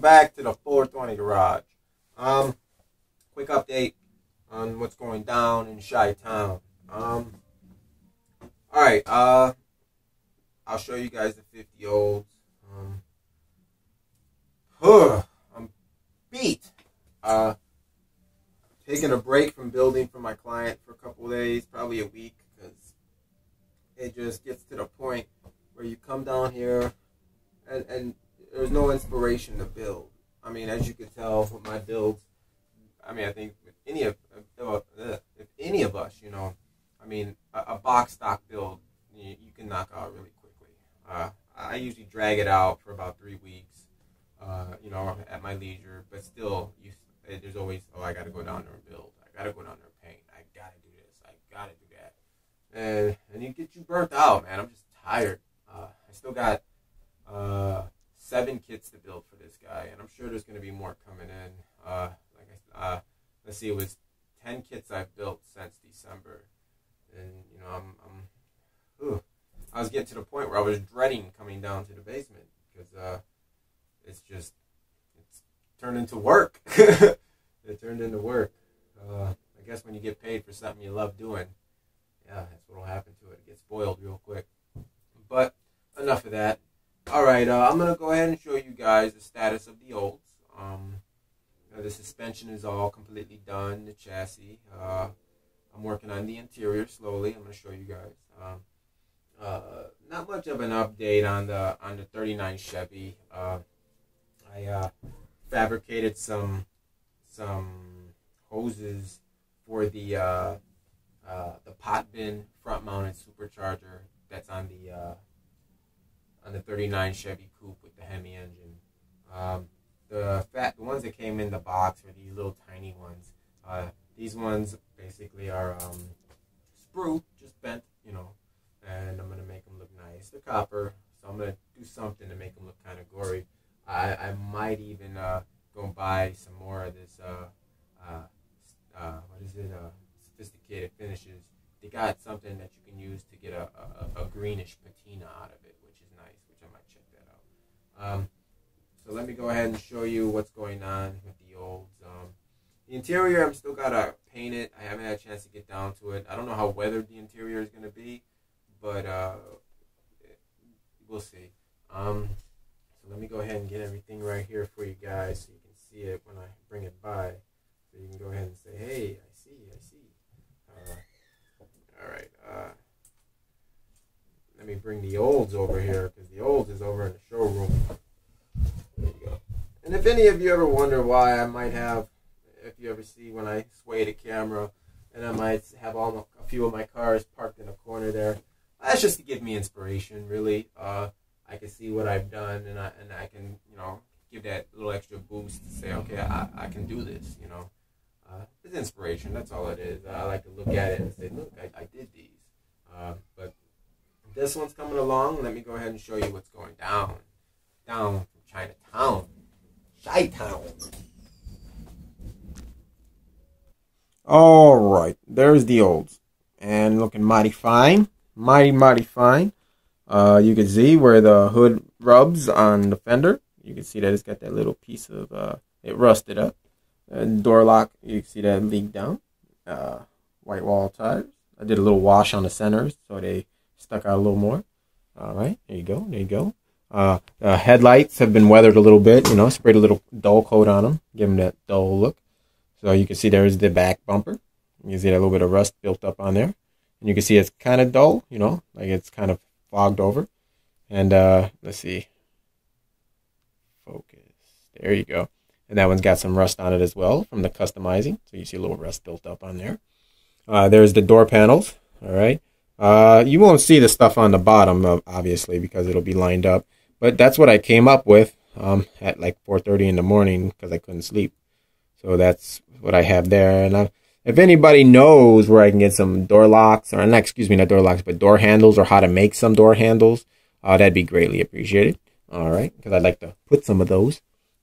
back to the 420 garage. Quick update on what's going down in Chi-Town. Alright, I'll show you guys the 50 olds. I'm beat. Taking a break from building for my client for a couple of days, probably a week, because it just gets to the point where you come down here and there's no inspiration to build. I mean, as you can tell with my builds, I mean, I think if any of us, you know, I mean, a box stock build, you can knock out really quickly. I usually drag it out for about 3 weeks, you know, at my leisure, but still, there's always, oh, I got to go down there and build. I got to go down there and paint. I got to do this. I got to do that. And you get you burnt out, man. I'm just tired. I still got 7 kits to build for this guy, and I'm sure there's going to be more coming in. Let's see, it was 10 kits I've built since December, and you know, I was getting to the point where I was dreading coming down to the basement because it's turned into work. It turned into work. I guess when you get paid for something you love doing, yeah, that's what'll happen to it. It gets spoiled real quick. But enough of that. All right, I'm gonna go ahead and show you guys the status of the olds. The suspension is all completely done. The chassis. I'm working on the interior slowly. I'm gonna show you guys. Not much of an update on the 39 Chevy. I fabricated some hoses for the pot bin front mounted supercharger that's on the 39 Chevy Coupe with the Hemi engine. The ones that came in the box are these little tiny ones. These ones basically are sprue, just bent, you know, and I'm gonna make them look nice. They're copper, so I'm gonna do something to make them look kind of gory. I might even go and buy some more of this sophisticated finishes. They got something that you can use to get a greenish patina out of it, which is nice, which I might check that out. So let me go ahead and show you what's going on with the olds. The interior, I'm still gotta paint it. I haven't had a chance to get down to it. I don't know how weathered the interior is gonna be, but we'll see. So let me go ahead and get everything right here for you guys so you can see it when I bring it by. So you can go ahead and say, hey, I see. All right. Let me bring the olds over here because the olds is over in the showroom. There you go. And if any of you ever wonder why I might have, if you ever see when I sway the camera, and I might have a few of my cars parked in a corner there, that's just to give me inspiration, really. I can see what I've done, and I can, you know, give that little extra boost to say, okay, I can do this, you know. It's inspiration, that's all it is. I like to look at it and say, look, I did these. But this one's coming along. Let me go ahead and show you what's going down from Chinatown. Chi-Town. All right, there's the olds. And looking mighty fine. Mighty fine. You can see where the hood rubs on the fender. You can see that it's got that little piece of, it rusted up. And door lock, you can see that leaked down. White wall tires. I did a little wash on the centers so they stuck out a little more. All right, there you go. The headlights have been weathered a little bit, you know, sprayed a little dull coat on them, give them that dull look. So you can see there's the back bumper. You can see that little bit of rust built up on there. And you can see it's kind of dull, you know, like it's kind of fogged over. And let's see. Focus. There you go. And that one's got some rust on it as well from the customizing. So you see a little rust built up on there. There's the door panels. All right. You won't see the stuff on the bottom, obviously, because it'll be lined up. But that's what I came up with at like 4:30 in the morning because I couldn't sleep. So that's what I have there. And if anybody knows where I can get some door locks, or not, excuse me, not door locks, but door handles, or how to make some door handles, that'd be greatly appreciated. All right, because I'd like to put some of those.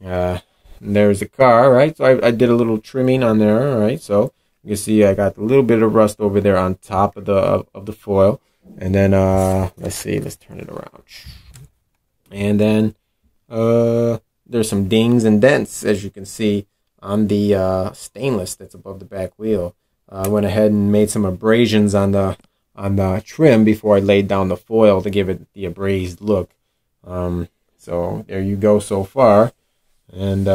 And there's the car, right? So I did a little trimming on there, all right? So you can see I got a little bit of rust over there on top of the foil. And then, let's see, let's turn it around. And then, there's some dings and dents, as you can see, on the stainless that's above the back wheel. I went ahead and made some abrasions on the trim before I laid down the foil to give it the abrased look. So there you go so far, and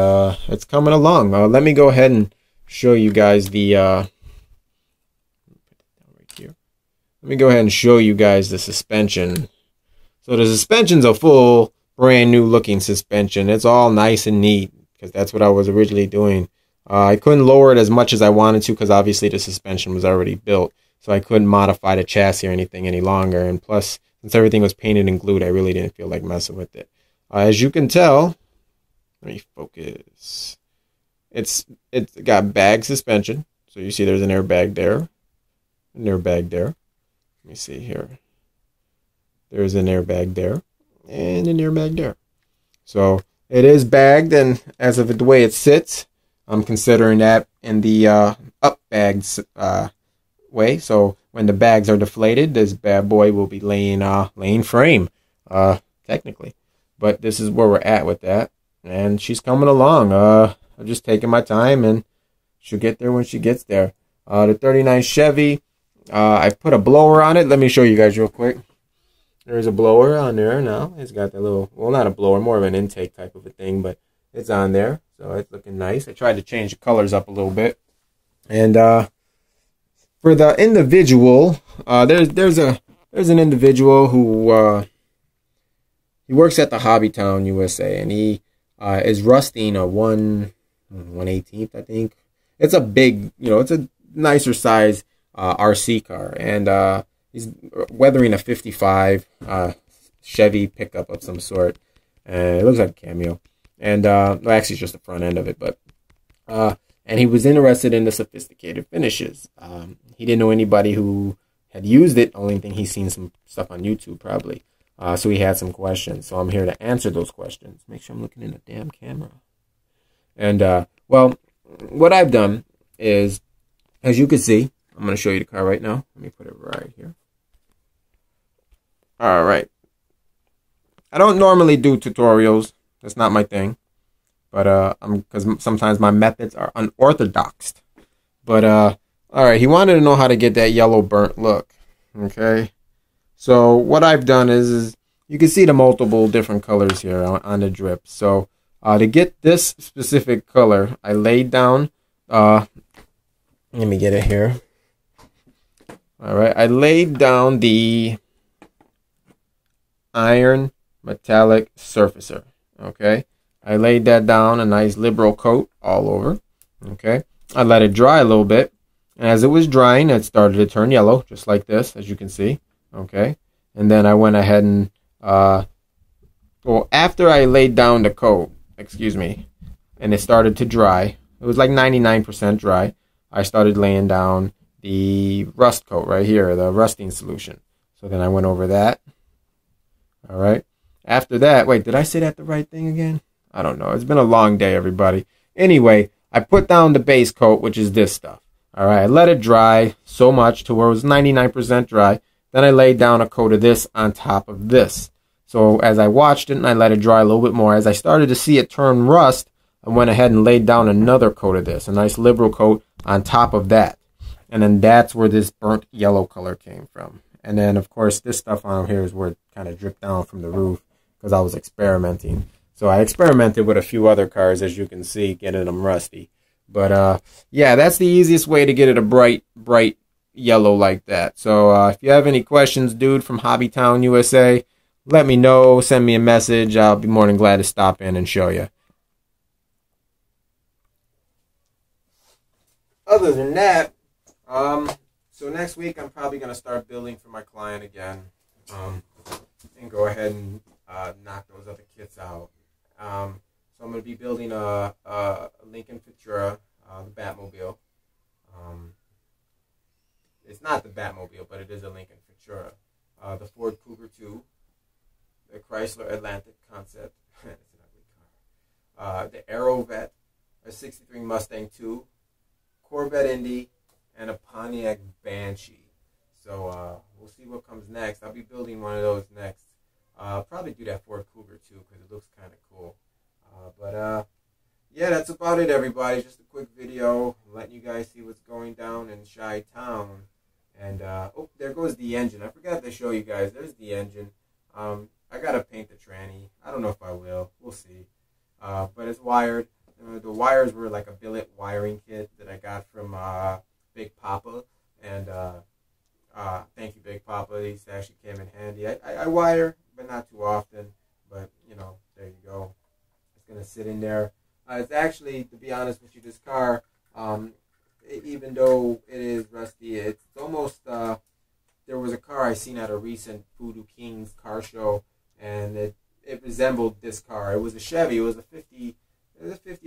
it's coming along. Let me go ahead and show you guys the let me go ahead and show you guys the suspension. So the suspension's a full brand new looking suspension. It's all nice and neat because that's what I was originally doing. I couldn't lower it as much as I wanted to because obviously the suspension was already built, so I couldn't modify the chassis or anything any longer. And plus, since everything was painted and glued, I really didn't feel like messing with it. As you can tell, let me focus. It's got bag suspension, so you see there's an airbag there, an airbag there. Let me see here. There's an airbag there and an airbag there. So it is bagged, and as of the way it sits, I'm considering that in the up bags way. So when the bags are deflated, this bad boy will be laying frame, technically. But this is where we're at with that, and she's coming along. I'm just taking my time, and she'll get there when she gets there. The 39 Chevy, I put a blower on it. Let me show you guys real quick. There's a blower on there now. It's got that little, well, not a blower, more of an intake type of a thing, but it's on there. So it's looking nice. I tried to change the colors up a little bit. And for the individual, there's an individual who he works at the Hobbytown USA, and he is rusting a 1/18th, I think. It's a big, it's a nicer size RC car, and he's weathering a 55 Chevy pickup of some sort. It looks like a Cameo. And well, actually, it's just the front end of it. But and he was interested in the sophisticated finishes. He didn't know anybody who had used it. Only thing, he's seen some stuff on YouTube probably. So he had some questions. So I'm here to answer those questions. Make sure I'm looking in the damn camera. And well, what I've done is, as you can see, I'm going to show you the car right now. Let me put it right here. All right. I don't normally do tutorials. That's not my thing. But because sometimes my methods are unorthodox. But all right, he wanted to know how to get that yellow burnt look. Okay. So what I've done is you can see the multiple different colors here on the drip. So to get this specific color, I laid down. Let me get it here. All right, I laid down the iron metallic surfacer. Okay, I laid that down, a nice liberal coat all over. Okay, I let it dry a little bit, and as it was drying, it started to turn yellow, just like this, as you can see. Okay, and then I went ahead and well, after I laid down the coat, excuse me, and it started to dry, it was like 99% dry. I started laying down the rust coat right here, the rusting solution. So then I went over that. All right. After that, wait, did I say that the right thing again? I don't know. It's been a long day, everybody. Anyway, I put down the base coat, which is this stuff. All right. I let it dry so much to where it was 99% dry. Then I laid down a coat of this on top of this. So as I watched it and I let it dry a little bit more, as I started to see it turn rust, I went ahead and laid down another coat of this, a nice liberal coat on top of that. And then that's where this burnt yellow color came from. And then, of course, this stuff on here is where it kind of dripped down from the roof because I was experimenting. So I experimented with a few other cars, as you can see, getting them rusty. But, yeah, that's the easiest way to get it a bright yellow like that. So if you have any questions, dude, from Hobbytown USA, let me know. Send me a message. I'll be more than glad to stop in and show you. Other than that, so next week I'm probably going to start building for my client again, and go ahead and knock those other kits out. So I'm going to be building a Lincoln Futura, the Batmobile. It's not the Batmobile, but it is a Lincoln Futura. The Ford Cougar 2, the Chrysler Atlantic Concept, it's an ugly car. The Aerovet, a 63 Mustang 2, Corvette Indy, and a Pontiac Banshee. So we'll see what comes next. I'll be building one of those next. I'll probably do that Ford Cougar too because it looks kind of cool. Yeah, that's about it, everybody. Just a quick video letting you guys see what's going down in Chi-Town. And oh, there goes the engine. I forgot to show you guys. There's the engine. I gotta paint the tranny. I don't know if I will. We'll see. But it's wired. The wires were like a billet wiring kit that I got from Big Papa. And thank you, Big Papa. These actually came in handy. I wire, but not too often. But, you know, there you go. It's going to sit in there. It's actually, to be honest with you, this car, even though it is rusty, it's almost, there was a car I seen at a recent Voodoo Kings car show, and it resembled this car. It was a Chevy. It was a 50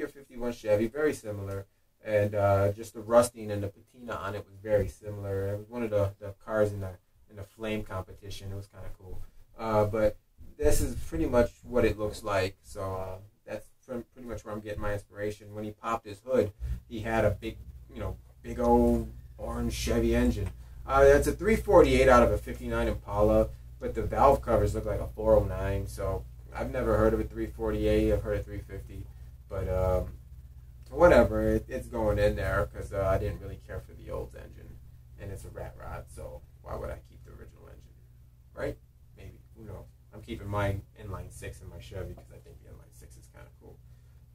or 51 Chevy, very similar. And just the rusting and the patina on it was very similar. It was one of the cars in the flame competition. It was kind of cool. But this is pretty much what it looks like. So that's pretty much where I'm getting my inspiration. When he popped his hood, he had a big old orange Chevy engine. It's a 348 out of a 59 Impala, but the valve covers look like a 409. So I've never heard of a 348. I've heard of 350, but whatever. It's going in there because I didn't really care for the old engine, and it's a rat rod. So why would I keep the original engine, right? Maybe, who knows? I'm keeping my inline 6 in my Chevy because I think the inline 6 is kind of cool.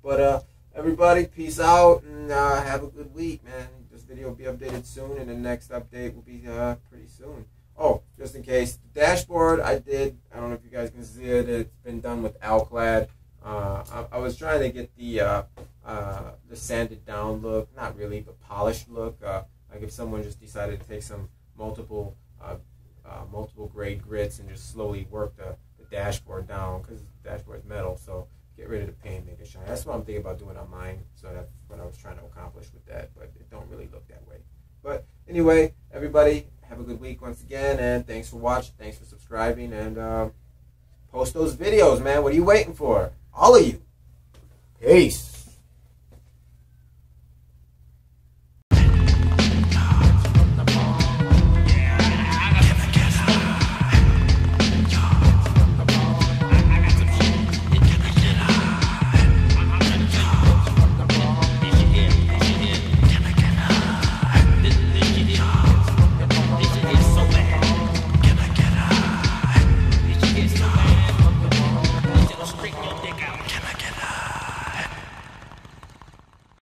But everybody, peace out and have a good week, man. This video will be updated soon, and the next update will be pretty soon. Oh, just in case, the dashboard I don't know if you guys can see it. It's been done with Alclad. I was trying to get the sanded down look, not really, but polished look. Like if someone just decided to take some multiple grade grits and just slowly work the dashboard down, because the dashboard is metal, so get rid of the paint, make it shine. That's what I'm thinking about doing on mine, so that's what I was trying to accomplish with that, but it don't really look that way. But anyway, everybody, have a good week once again, and thanks for watching, thanks for subscribing, and post those videos, man. What are you waiting for? All of you. Peace. Can I